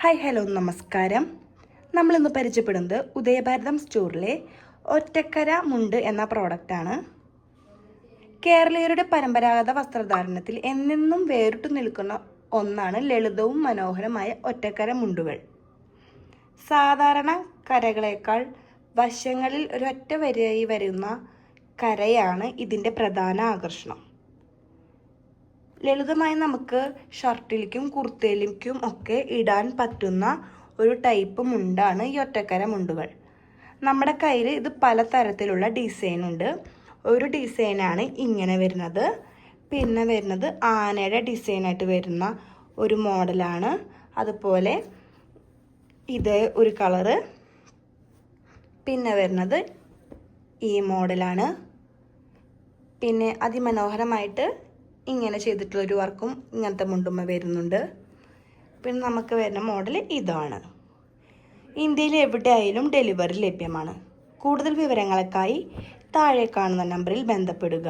Hi hello നമസ്കാരം. നമ്മളിന്ന് പരിചയപ്പെടുന്നത് ഉദയഭാരതം സ്റ്റോറിലെ ഒറ്റക്കര മുണ്ട് എന്ന പ്രോഡക്റ്റാണ്. കേരളീയരുടെ പരമ്പരാഗത വസ്ത്രധാരണത്തിൽ എന്നെന്നും വേറിട്ടു നിൽക്കുന്ന ഒന്നാണ് ലളിതവും മനോഹരമായ ഒറ്റക്കര മുണ്ടുകൾ. സാധാരണ കരകളേക്കാൾ വശങ്ങളിൽ ഒരൊറ്റ വരിയായി വരുന്ന കരയാണ് ഇതിൻ്റെ പ്രധാന ആകർഷണം. ലളിതമായി നമുക്ക് ഷർട്ടിലേക്കും കുർത്തയിലേക്കും ഒക്കെ ഇടാൻ പറ്റുന്ന ഒരു ടൈപ്പ് മുണ്ടാണ് ഈ ഒറ്റക്കര മുണ്ടുകൾ. നമ്മുടെ കയ്യിൽ ഇത് പല തരത്തിലുള്ള ഡിസൈൻ ഉണ്ട്. ഒരു ഡിസൈനാണ് ഇങ്ങനെ വരുന്നത്. പിന്നെ വരുന്നത് ആനയുടെ ഡിസൈനായിട്ട് വരുന്ന ഒരു മോഡലാണ്. അതുപോലെ ഇത് ഒരു കളറ്. പിന്നെ വരുന്നത് ഈ മോഡലാണ്. പിന്നെ അതിമനോഹരമായിട്ട് ഇങ്ങനെ ചെയ്തിട്ടുള്ളൊരു വർക്കും ഇങ്ങനത്തെ മുണ്ടുമ്മ വരുന്നുണ്ട്. പിന്നെ നമുക്ക് വരുന്ന മോഡൽ ഇതാണ്. ഇന്ത്യയിൽ എവിടെയായാലും ഡെലിവറി ലഭ്യമാണ്. കൂടുതൽ വിവരങ്ങൾക്കായി താഴെ കാണുന്ന നമ്പറിൽ ബന്ധപ്പെടുക.